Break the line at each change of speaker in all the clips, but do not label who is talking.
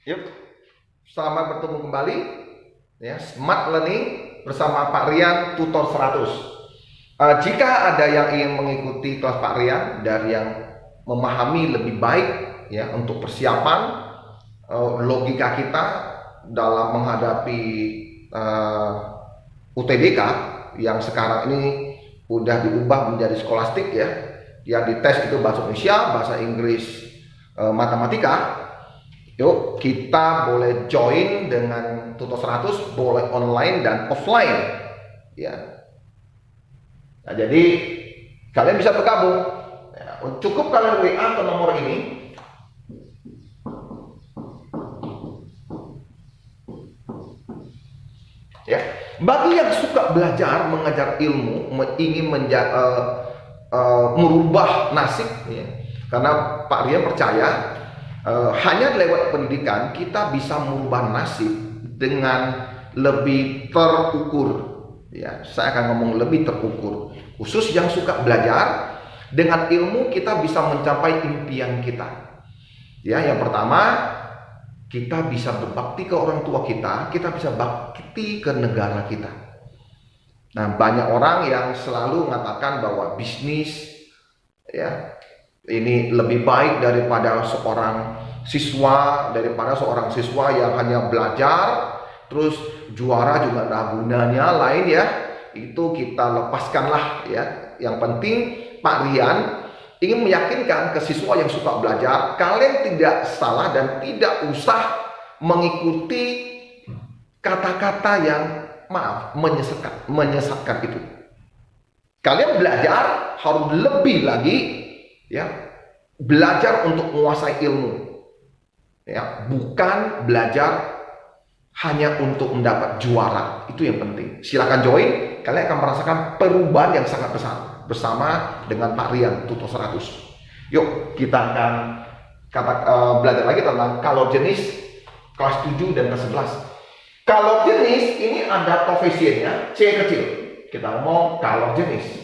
Yuk, selamat bertemu kembali ya, Smart Learning bersama Pak Rian Tutor 100. Jika ada yang ingin mengikuti kelas Pak Rian dari yang memahami lebih baik ya untuk persiapan logika kita dalam menghadapi UTBK yang sekarang ini udah diubah menjadi skolastik ya, yang dites itu bahasa Indonesia, bahasa Inggris, matematika. Yuk, kita boleh join dengan Tutor 100, boleh online dan offline ya. Nah, jadi kalian bisa bergabung ya, cukup kalian WA ke nomor ini ya. Bagi yang suka belajar, mengajar ilmu, ingin merubah nasib ya. Karena Pak Rian percaya hanya lewat pendidikan kita bisa merubah nasib dengan lebih terukur ya. Saya akan ngomong lebih terukur, khusus yang suka belajar. Dengan ilmu kita bisa mencapai impian kita ya. Yang pertama, kita bisa berbakti ke orang tua kita bisa bakti ke negara kita. Nah, banyak orang yang selalu mengatakan bahwa bisnis ya ini lebih baik daripada seorang siswa yang hanya belajar terus juara juga ada gunanya lain ya. Itu kita lepaskanlah ya. Yang penting Pak Rian ingin meyakinkan ke siswa yang suka belajar, kalian tidak salah dan tidak usah mengikuti kata-kata yang menyesatkan itu. Kalian belajar harus lebih lagi ya, belajar untuk menguasai ilmu ya, bukan belajar hanya untuk mendapat juara. Itu yang penting. Silakan join, kalian akan merasakan perubahan yang sangat besar bersama dengan Pak Rian Tutor 100. Yuk, kita akan belajar lagi tentang kalau jenis kelas 7 dan kelas 11. Kalau jenis ini ada koefisiennya C kecil. Kita ngomong kalau jenis.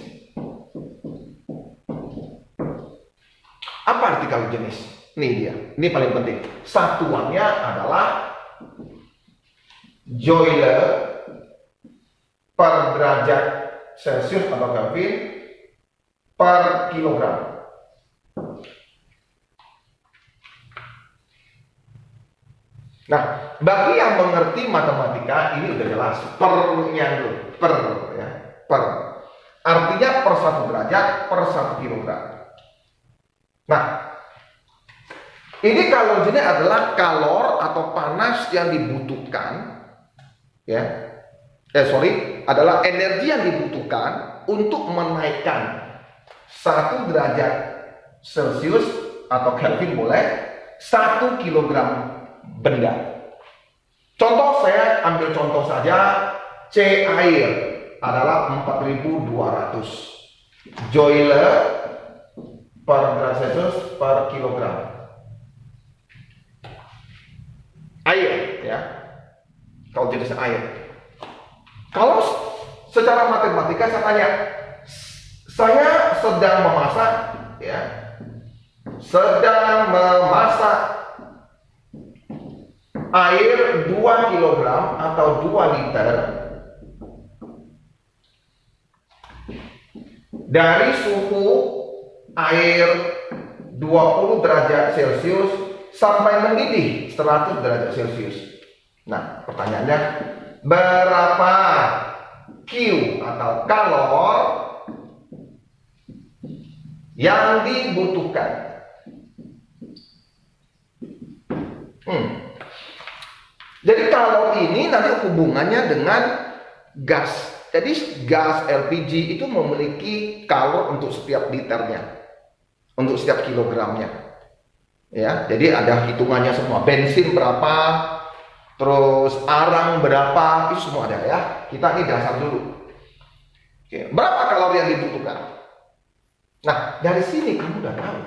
Apa arti kalau jenis? Ini dia. Ini paling penting. Satuannya adalah Joule per derajat Celcius atau Kelvin per kilogram. Nah, bagi yang mengerti matematika ini udah jelas. Per-nya dulu. Per ya. Per. Artinya per 1 derajat per 1 kilogram. Nah, ini kalorinya adalah kalor atau panas yang dibutuhkan ya. Adalah energi yang dibutuhkan untuk menaikkan 1 derajat Celcius atau Kelvin boleh 1 kilogram benda. Contoh, saya ambil contoh saja, C air adalah 4200 Joule per derajat Celcius per kilogram air ya. Kalau jenis air, kalau secara matematika saya tanya, saya sedang memasak ya, sedang memasak air 2 kg atau 2 liter dari suhu air 20 derajat Celcius sampai mendidih 100 derajat Celcius. Nah, pertanyaannya, berapa Q atau kalor yang dibutuhkan? Jadi kalor ini nanti hubungannya dengan gas. Jadi gas LPG itu memiliki kalor untuk setiap liternya, untuk setiap kilogramnya. Ya, jadi ada hitungannya semua. Bensin berapa, terus arang berapa, itu semua ada ya. Kita ini dasar dulu. Oke, berapa kalori yang dibutuhkan? Nah, dari sini kamu udah tahu.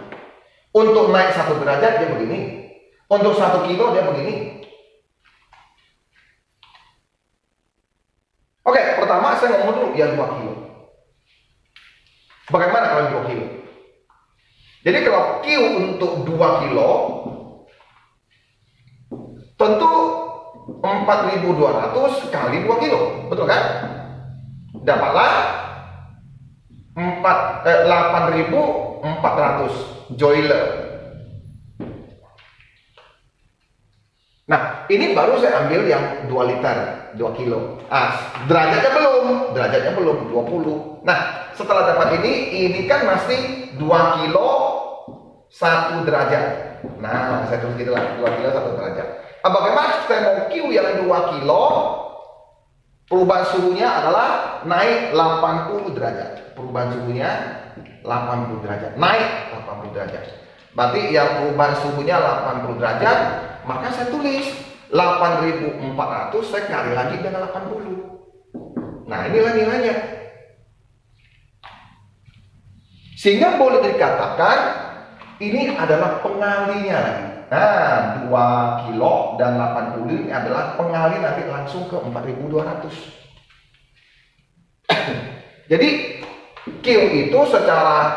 Untuk naik 1 derajat dia begini. Untuk 1 kilo dia begini. Oke, pertama saya ngomong dulu ya 2 kilo. Bagaimana kalau 2 kilo? Jadi kalau Q untuk 2 kilo Tentu 4.200 kali 2 kilo, betul kan? Dapatlah 8.400 Joule. Nah, ini baru saya ambil yang 2 liter, 2 kilo. Derajatnya belum 20. Nah, setelah dapat ini kan masih 2 kilo 1 derajat. Nah, saya tulis gitu lah, 2 kilo 1 derajat. Bagaimana saya mau Q yang 2 kilo? Perubahan suhunya adalah naik 80 derajat. Perubahan suhunya 80 derajat. Naik 80 derajat. Berarti yang perubahan suhunya 80 derajat, maka saya tulis 8.400 saya kali lagi dengan 80. Nah, inilah nilainya. Sehingga boleh dikatakan ini adalah pengalinya lagi. Nah, 2 kilo dan 80 ini adalah pengali nanti langsung ke 4.200. Jadi Q itu secara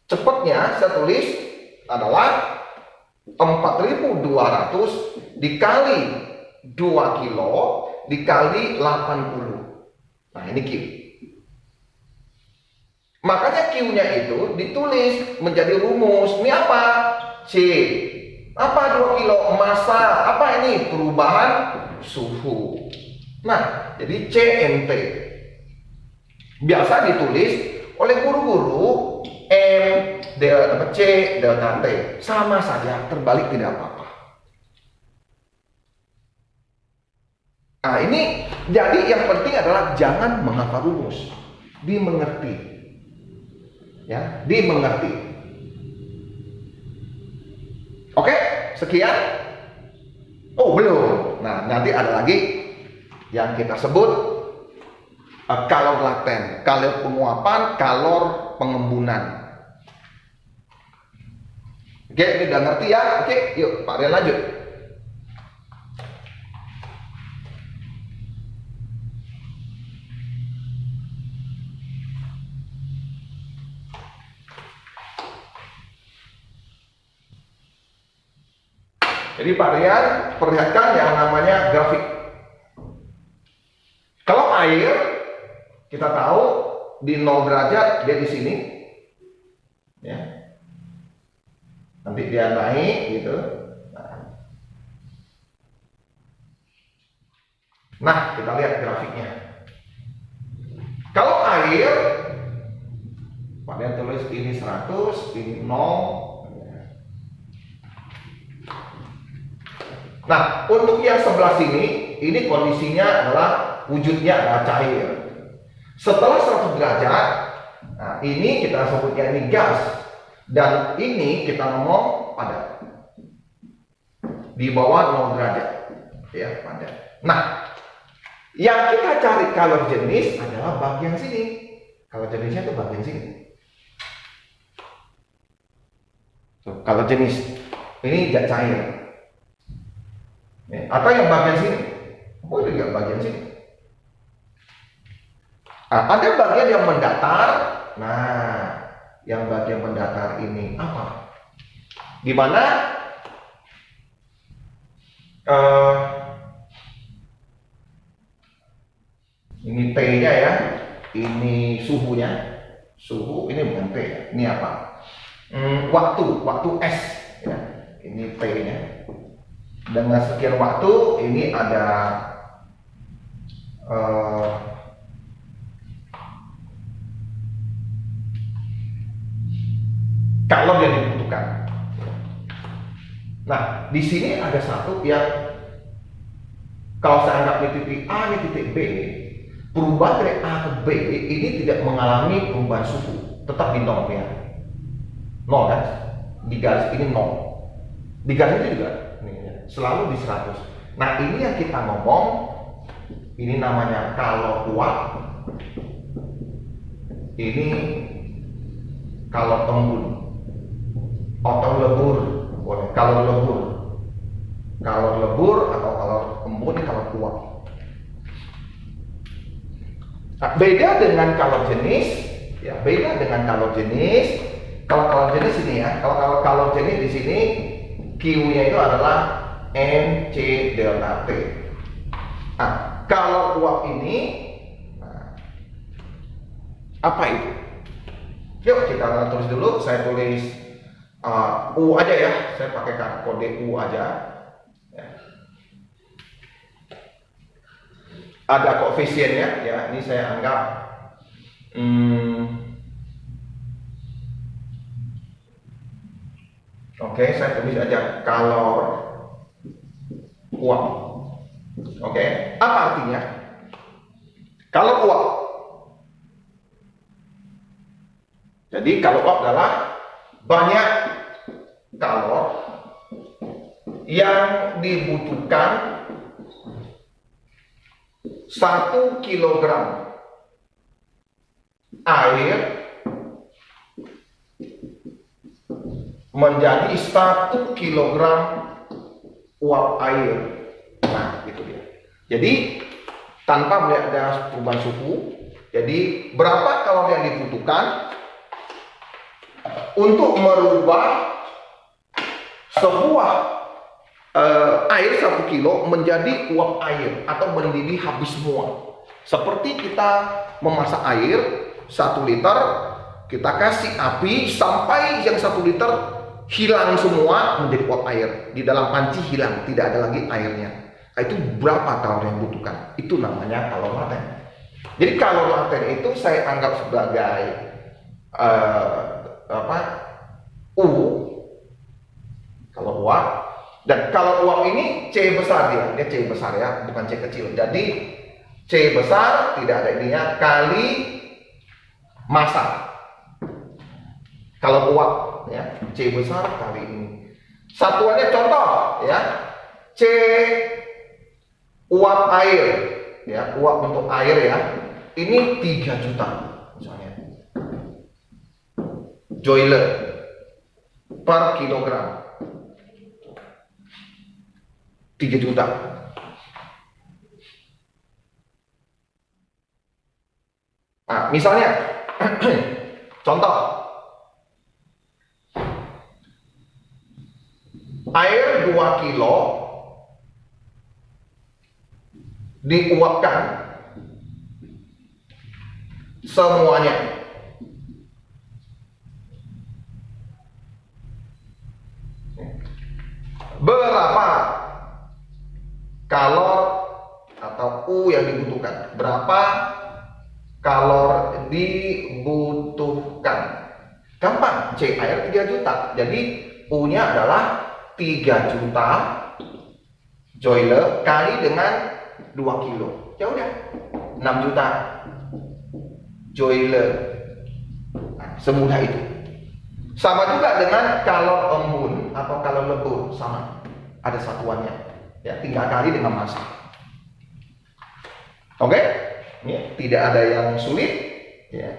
cepatnya saya tulis adalah 4.200 dikali 2 kilo dikali 80. Nah, ini Q. Makanya Q-nya itu ditulis menjadi rumus. Ini apa? C. Apa 2 kilo? Massa. Apa ini? Perubahan suhu. Nah, jadi CMT. Biasa ditulis oleh guru-guru M C delta T. Sama saja, terbalik tidak apa-apa. Nah, ini jadi yang penting adalah jangan menghafal rumus. Dimengerti. Ya, dimengerti. Oke, sekian. Oh, belum. Nah, nanti ada lagi yang kita sebut kalor laten, kalor penguapan, kalor pengembunan. Oke, ini udah ngerti ya? Oke, yuk Pak Rian lanjut. Jadi Pak Rian perlihatkan yang namanya grafik. Kalau air kita tahu di 0 derajat dia di sini, ya. Nanti dia naik gitu. Nah, kita lihat grafiknya. Kalau air, Pak Rian tulis ini 100, ini 0. Nah, untuk yang sebelah sini, ini kondisinya adalah wujudnya adalah cair. Setelah 100 derajat, nah ini kita sebutnya ini gas, dan ini kita ngomong padat. Di bawah 0 derajat, ya padat. Nah, yang kita cari kalor jenis adalah bagian sini. Kalor jenisnya itu bagian sini. Kalor jenis ini tidak cair. Atau yang bagian sini, boleh juga bagian sini. Ada bagian yang mendatar. Nah, yang bagian mendatar ini apa? Di mana ini T-nya ya, ini suhunya. Suhu ini bukan T ya. Ini apa? Waktu S ya. Ini T-nya. Dengan sekian waktu ini ada kalor yang dibutuhkan. Nah, di sini ada satu yang kalau saya anggap di titik A, di titik B, perubahan dari A ke B ini tidak mengalami perubahan suhu, tetap di 0 ya. 0 kan? Di garis ini 0. Di garis ini juga selalu di 100. Nah, ini yang kita ngomong, ini namanya kalor uap, ini kalor embun, atau lebur, boleh kalor lebur, atau kalor embun, ini kalor uap. Nah, beda dengan kalor jenis, ya beda dengan kalor jenis. Kalau kalor jenis ini ya, kalau kalor jenis di sini Q-nya itu adalah NC delta T. Nah, kalau uap ini, apa itu? Yuk kita tulis dulu. Saya tulis U aja ya. Saya pakai kode U aja. Ya. Ada koefisiennya ya. Ini saya anggap oke, saya tulis aja kalor uap. Oke, apa artinya? Kalor uap. Jadi kalor uap adalah banyak kalor yang dibutuhkan 1 kilogram air menjadi 1 kilogram uap air. Nah, gitu dia. Jadi tanpa melihat ada perubahan suhu, jadi berapa kalori yang dibutuhkan untuk merubah sebuah air 1 kilo menjadi uap air atau mendidih habis semua. Seperti kita memasak air 1 liter, kita kasih api sampai yang 1 liter hilang semua menjadi uap air. Di dalam panci hilang, tidak ada lagi airnya. Nah, itu berapa kalori yang dibutuhkan? Itu namanya kalor laten. Jadi kalor laten itu saya anggap sebagai U kalau uap, dan kalau uap ini C besar dia C besar ya, bukan C kecil. Jadi C besar tidak ada ininya kali massa. Kalau uap ya, C besar kali ini. Satuannya contoh ya, C uap air ya, uap untuk air ya. Ini 3 juta misalnya. Joule per kilogram. 3 juta. Nah, misalnya contoh air 2 kilo diuapkan semuanya. Berapa kalor atau U yang dibutuhkan? Berapa kalor dibutuhkan? Gampang, C air 3 juta. Jadi U-nya adalah 3 juta joule kali dengan 2 kilo. Ya udah, 6 juta joule. Nah, semudah itu. Sama juga dengan kalor embun atau kalor lebur, sama. Ada satuannya. Ya, tinggal kali dengan massa. Oke? Ya, tidak ada yang sulit, ya.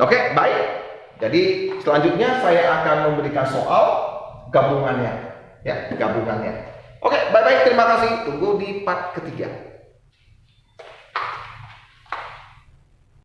Oke, baik. Jadi selanjutnya saya akan memberikan soal gabungannya. Ya, gabungannya. Oke, bye-bye. Terima kasih. Tunggu di part ketiga.